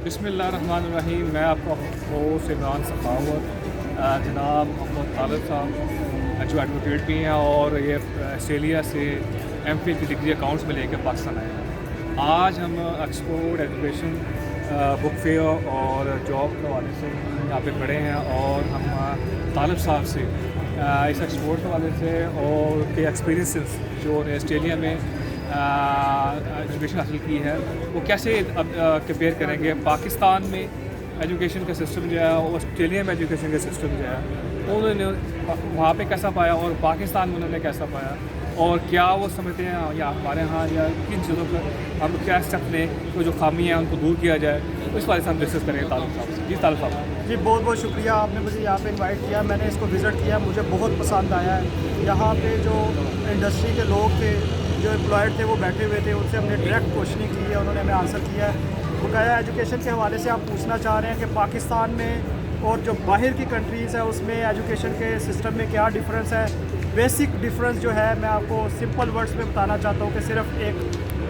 بسم اللہ الرحمن الرحیم. میں آپ کا ہوسٹ عمران سخاوت. جناب محمد طالب صاحب جو ایڈوکیٹ بھی ہیں اور یہ آسٹریلیا سے ایم فل کی ڈگری اکاؤنٹس میں لے کے پاکستان آئے ہیں. آج ہم ایکسپورٹ ایجوکیشن بک فیئر اور جاب کے حوالے سے یہاں پہ کھڑے ہیں اور ہم طالب صاحب سے اس ایکسپورٹ کے حوالے سے اور کے ایکسپیرینسز جو انہیں آسٹریلیا میں ایجوکیشن حاصل کی ہے وہ کیسے کمپیئر کریں گے. پاکستان میں ایجوکیشن کا سسٹم جو ہے اور آسٹریلیا میں ایجوکیشن کا سسٹم جو ہے انہوں نے وہاں پہ کیسا پایا اور پاکستان میں انہوں نے کیسا پایا, اور کیا وہ سمجھتے ہیں یا ہمارے ہاں یا کن چیزوں پر ہم کیا اسٹیپ لیں کہ جو خامی ہیں ان کو دور کیا جائے. اس بارے سے ہم ڈسکس کریں گے طالب صاحب سے. جی طالب صاحب. جی بہت بہت شکریہ, آپ نے مجھے یہاں پہ انوائٹ کیا. میں نے اس کو وزٹ کیا, مجھے بہت پسند آیا ہے. یہاں پہ جو انڈسٹری کے لوگ تھے جو امپلائڈ تھے وہ بیٹھے ہوئے تھے, ان سے ہم نے ڈائریکٹ کوشچننگ کی ہے, انہوں نے ہمیں آنسر کیا ہے. بقایا ایجوکیشن کے حوالے سے آپ پوچھنا چاہ رہے ہیں کہ پاکستان میں اور جو باہر کی کنٹریز ہیں اس میں ایجوکیشن کے سسٹم میں کیا ڈفرینس ہے. بیسک ڈفرینس جو ہے میں آپ کو سمپل ورڈز میں بتانا چاہتا ہوں کہ صرف ایک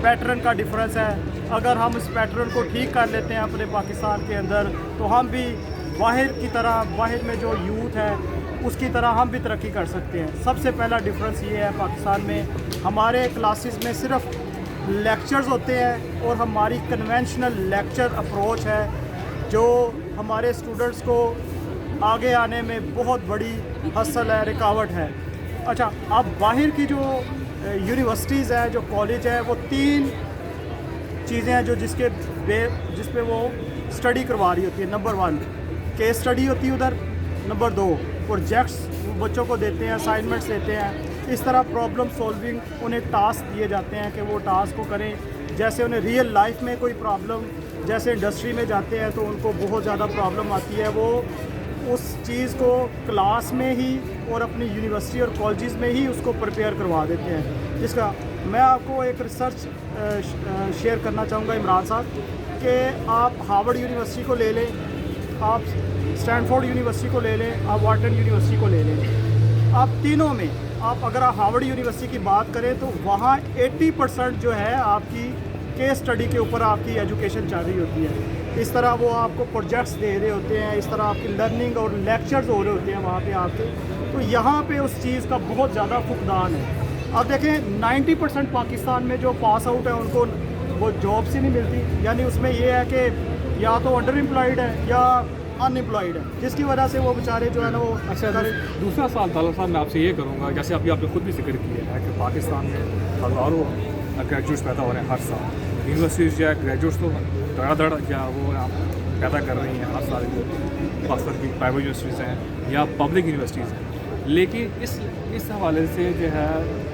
پیٹرن کا ڈفرینس ہے. اگر ہم اس پیٹرن کو ٹھیک کر لیتے ہیں اپنے پاکستان کے اندر تو ہم بھی باہر کی طرح, باہر میں جو یوتھ ہے اس کی طرح ہم بھی ترقی کر سکتے ہیں. سب سے پہلا ڈفرینس یہ ہے پاکستان میں ہمارے کلاسز میں صرف لیکچرز ہوتے ہیں اور ہماری کنونشنل لیکچر اپروچ ہے جو ہمارے اسٹوڈنٹس کو آگے آنے میں بہت بڑی حاصل ہے, رکاوٹ ہے. اچھا, اب باہر کی جو یونیورسٹیز ہیں, جو کالج ہیں, وہ 3 چیزیں ہیں جو جس پہ وہ اسٹڈی کروا رہی ہوتی ہے. نمبر 1 کیس اسٹڈی ہوتی ہے ادھر. نمبر 2 پروجیکٹس بچوں کو دیتے ہیں, اسائنمنٹس دیتے ہیں. اس طرح پرابلم سولونگ انہیں ٹاسک دیے جاتے ہیں کہ وہ ٹاسک کو کریں. جیسے انہیں ریئل لائف میں کوئی پرابلم, جیسے انڈسٹری میں جاتے ہیں تو ان کو بہت زیادہ پرابلم آتی ہے, وہ اس چیز کو کلاس میں ہی اور اپنی یونیورسٹی اور کالجز میں ہی اس کو پریپیئر کروا دیتے ہیں. جس کا میں آپ کو ایک ریسرچ شیئر کرنا چاہوں گا عمران صاحب, کہ آپ ہارورڈ یونیورسٹی کو لے لیں, آپ اسٹینفورڈ یونیورسٹی کو لے لیں, آپ وارٹن یونیورسٹی کو لے لیں. آپ تینوں میں آپ اگر آپ ہارورڈ یونیورسٹی کی بات کریں تو وہاں 80% جو ہے آپ کی کیس اسٹڈی کے اوپر آپ کی ایجوکیشن چل رہی ہوتی ہے. اس طرح وہ آپ کو پروجیکٹس دے رہے ہوتے ہیں, اس طرح آپ کی لرننگ اور لیکچرز ہو رہے ہوتے ہیں وہاں پہ آپ کے. تو یہاں پہ اس چیز کا بہت زیادہ فقدان ہے. اب دیکھیں 90% پاکستان میں جو پاس آؤٹ ہیں ان کو وہ جابس ہی نہیں ملتی. یعنی اس میں یہ ہے کہ یا تو انڈر امپلائڈ ہے یا ان امپلائڈ ہے, جس کی وجہ سے وہ بیچارے جو ہے نا وہ. اچھا, دوسرا سوال طالب صاحب میں آپ سے یہ کروں گا, جیسے ابھی آپ نے خود بھی ذکر کیا ہے کہ پاکستان میں ہزاروں گریجویٹس پیدا ہو رہے ہیں ہر سال. یونیورسٹیز جو ہے گریجویٹس تو دھڑا کیا وہ پیدا کر رہی ہیں ہر سال, جو پاکستان کی پرائیویٹ یونیورسٹیز ہیں یا پبلک یونیورسٹیز ہیں. لیکن اس حوالے سے جو ہے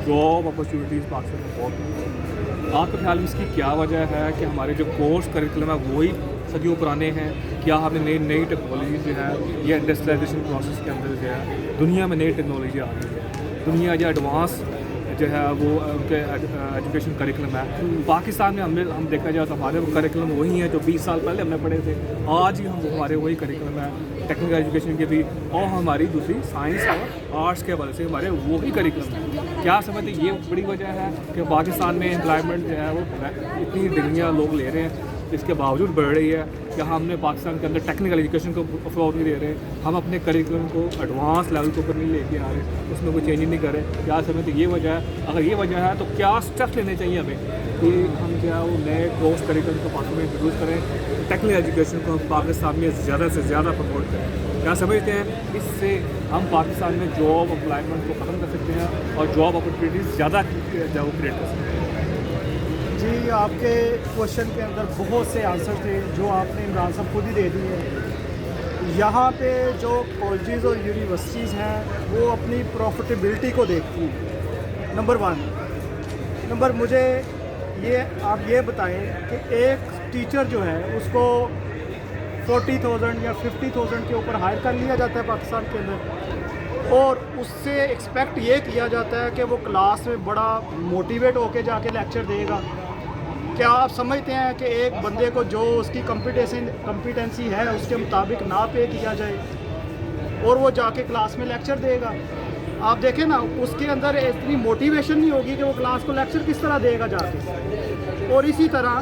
جاب اپرچونیٹیز پاکستان میں بہت ہیں. آپ کے خیال میں اس کی کیا وجہ ہے کہ ہمارے جو کورس کریکولم ہے وہی صدیوں پرانے ہیں, کیا ہم نے نئی ٹیکنالوجی جو ہے یا انڈسٹریلائزیشن پروسیس کے اندر جو ہے دنیا میں نئی ٹیکنالوجی آ رہی ہے, دنیا جو ایڈوانس جو ہے وہ ان کے ایجوکیشن کریکولم ہے. پاکستان میں ہم دیکھا جائے تو ہمارے وہ کریکولم وہی ہیں جو 20 سال پہلے ہم نے پڑھے تھے. آج ہی ہمارے وہی کریکولم ہے ٹیکنیکل ایجوکیشن کے بھی, اور ہماری دوسری سائنس اور آرٹس کے حوالے سے ہمارے وہی کریکولم ہے. کیا سمجھتے یہ بڑی وجہ ہے کہ پاکستان میں امپلائمنٹ جو ہے وہ اتنی ڈگریاں لوگ لے رہے ہیں اس کے باوجود بڑھ رہی ہے کہ ہم نے پاکستان کے اندر ٹیکنیکل ایجوکیشن کو فروغ نہیں دے رہے, ہم اپنے کریکولم کو ایڈوانس لیول کے اوپر نہیں لے کے آ رہے, اس میں کوئی چینج نہیں کر رہے. کیا سمجھتے یہ وجہ ہے؟ اگر یہ وجہ ہے تو کیا اسٹیپس لینے چاہیے ہمیں کہ ہم کیا وہ نئے کورس کریکولم کو پاکستان میں انٹروڈیوس کریں, ٹیکنیکل ایجوکیشن کو ہم پاکستان میں زیادہ سے زیادہ پروموٹ کریں. کیا سمجھتے ہیں اس سے ہم پاکستان میں جاب امپلائمنٹ کو ختم کر سکتے ہیں اور جاب اپرچونیٹیز زیادہ جو کریٹ کر سکتے ہیں؟ جی, آپ کے کوشچن کے اندر بہت سے آنسر تھے جو آپ نے عمران صاحب خود ہی دے دی ہے. یہاں پہ جو کالجز اور یونیورسٹیز ہیں وہ اپنی پروفیٹیبلٹی کو دیکھتی ہیں. نمبر 1 مجھے آپ یہ بتائیں کہ ایک ٹیچر جو ہے اس کو 40,000 یا 50,000 کے اوپر ہائر کر لیا جاتا ہے پاکستان کے اندر, اور اس سے ایکسپیکٹ یہ کیا جاتا ہے کہ وہ کلاس میں بڑا موٹیویٹ ہو کے جا کے لیکچر دے گا. کیا آپ سمجھتے ہیں کہ ایک بندے کو جو اس کی کمپیٹنسی ہے اس کے مطابق نہ پے کیا جائے اور وہ جا کے کلاس میں لیکچر دے گا؟ آپ دیکھیں نا, اس کے اندر اتنی موٹیویشن نہیں ہوگی کہ وہ کلاس کو لیکچر کس طرح دے گا جا کے. اور اسی طرح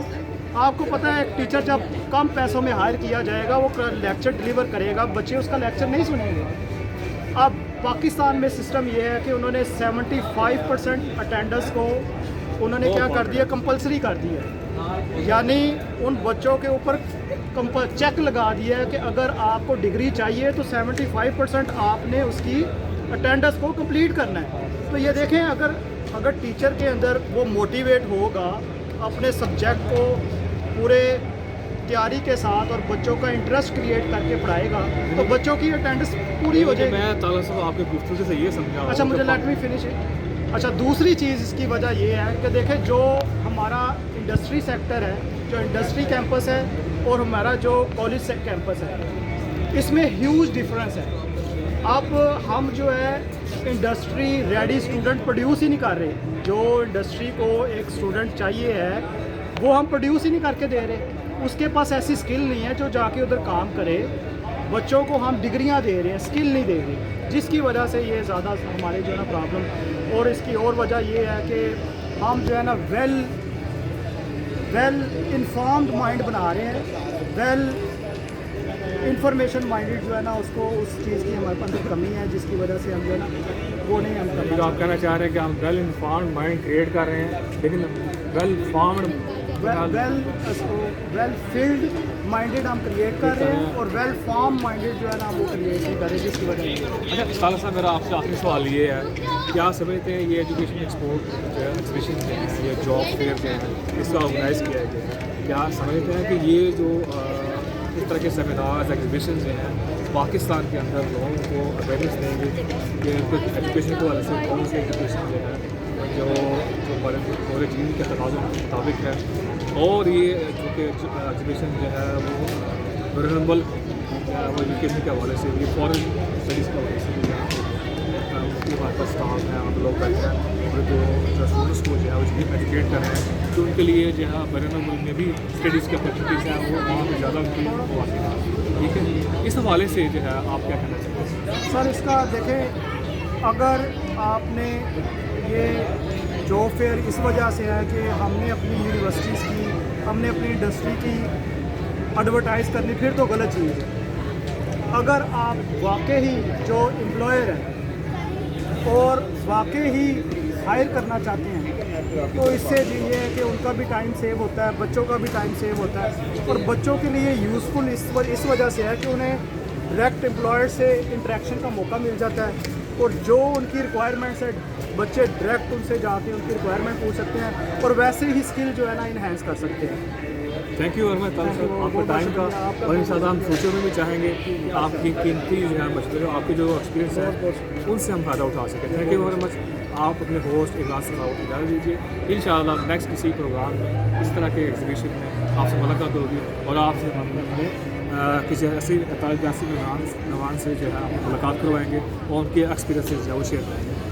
آپ کو پتہ ہے ایک ٹیچر جب کم پیسوں میں ہائر کیا جائے گا وہ لیکچر ڈلیور کرے گا, بچے اس کا لیکچر نہیں سنیں گے. اب پاکستان میں سسٹم یہ ہے کہ انہوں نے 75% اٹینڈنس کو انہوں نے کیا کر دیا, کمپلسری کر دیا. یعنی ان بچوں کے اوپر چیک لگا دیا ہے کہ اگر آپ کو ڈگری چاہیے تو 75% آپ نے اس کی اٹینڈنس کو کمپلیٹ کرنا ہے. تو یہ دیکھیں اگر ٹیچر کے اندر وہ موٹیویٹ ہوگا اپنے سبجیکٹ کو پورے تیاری کے ساتھ اور بچوں کا انٹرسٹ کریٹ کر کے پڑھائے گا تو بچوں کی اٹینڈنس پوری ہو جائے گی. میں طالب صاحب آپ کے گفتگو سے یہ سمجھا. اچھا مجھے لیٹ می فنش ہے. اچھا دوسری چیز اس کی وجہ یہ ہے کہ دیکھیں جو ہمارا انڈسٹری سیکٹر ہے, جو انڈسٹری کیمپس ہے اور ہمارا جو کالج کیمپس ہے, اس میں ہیوج ڈفرینس ہے. اب ہم جو ہے انڈسٹری ریڈی اسٹوڈنٹ پروڈیوس ہی نہیں کر رہے. جو انڈسٹری کو ایک اسٹوڈنٹ چاہیے ہے وہ ہم پروڈیوس ہی نہیں کر کے دے رہے. اس کے پاس ایسی اسکل نہیں ہے جو جا کے ادھر کام کرے. بچوں کو ہم ڈگریاں دے رہے ہیں, اسکل نہیں دے رہے, جس کی وجہ سے یہ زیادہ ہمارے جو ہے نا پرابلم. اور اس کی اور وجہ یہ ہے کہ ہم جو ہے نا ویل انفارمڈ مائنڈ بنا رہے ہیں, ویل انفارمیشن مائنڈیڈ جو ہے نا اس کو اس چیز کی ہمارے پاس کمی ہے, جس کی وجہ سے ہم جو ہے نا وہ نہیں ہم کرنا. آپ کہنا چاہ رہے ہیں کہ ہم ویل انفارمڈ مائنڈ کریٹ کر رہے ہیں لیکن well formed well field minded ہم کریٹ کر رہے ہیں اور ویل فارم مائنڈیڈ جو ہے نا وہ کریٹ نہیں کر رہے, جس کی وجہ سے. اچھا طالب صاحب میرا آپ سے آخری سوال یہ ہے, کیا سمجھتے ہیں یہ ایجوکیشن ایکسپورٹ ایگزیبیشن جو ہے, یہ جاب فیئر جو ہے اس کا آرگنائز کیا گیا ہے, کیا سمجھتے ہیں کہ یہ جو اس طرح کے سیمینارز ایگزیبیشن جو ہیں پاکستان کے اندر لوگوں کو اویئرنیس دیں گے کہ ایجوکیشن کو حوالے سے کون سی ایجوکیشن جو ہے جو پورے دین کے تقاضوں کے مطابق ہے, اور یہ چونکہ ایجوکیشن جو ہے وہ ریزنبل وہ ایجوکیشن کے حوالے سے بھی فارن اسٹڈیز کے حوالے سے بھی ہمارے پاس اسٹاف ہیں, ہم لوگ بیٹھے ہیں اور جو اسٹوڈنٹس کو جو ہے وہ ایجوکیٹ کر رہے ہیں تو ان کے لیے جو ہے بیرون ملک میں بھی اسٹڈیز کی اپرچونیٹیز ہیں وہ وہاں پہ زیادہ ان کی واقع ہے. ٹھیک ہے, اس حوالے سے جو ہے آپ کیا کہنا چاہتے ہیں؟ سر اس کا دیکھیں, اگر آپ نے یہ جاب فیئر اس وجہ سے ہے کہ ہم نے اپنی یونیورسٹیز کی, ہم نے اپنی انڈسٹری کی ایڈورٹائز کرنی, پھر تو غلط چیز ہے. اگر آپ واقعی جو امپلائر ہیں اور واقعی ہائر کرنا چاہتے ہیں تو اس سے یہ ہے کہ ان کا بھی ٹائم سیو ہوتا ہے, بچوں کا بھی ٹائم سیو ہوتا ہے, اور بچوں کے لیے یوزفل اس وجہ سے ہے کہ انہیں ڈائریکٹ امپلائر سے انٹریکشن کا موقع مل جاتا ہے, اور جو ان کی ریکوائرمنٹس ہے بچے ڈائریکٹ ان سے جا کے ان کی ریکوائرمنٹ پوچھ سکتے ہیں اور ویسے ہی اسکل جو ہے نا انہینس کر سکتے ہیں. تھینک یو ورما طالب صاحب آپ کا ٹائم کا, اور ان شاء اللہ ہم فیوچر میں بھی چاہیں گے کہ آپ کی قیمتی جو ہے مشورے, آپ کے جو ایکسپیرینس ہے ان سے ہم فائدہ اٹھا سکیں. Thank you very much. آپ اپنے ہوسٹ اجلاس سے اجازت دیجیے. ان شاء اللہ نیکسٹ کسی پروگرام میں اس طرح کے ایگزیبیشن میں آپ سے ملاقات ہوگی اور آپ سے ہم کسی ایسی طالب جاسی نوان سے جو ہے آپ ملاقات کروائیں گے اور ان کے ایکسپیرینسز جو ہے وہ شیئر کریں گے.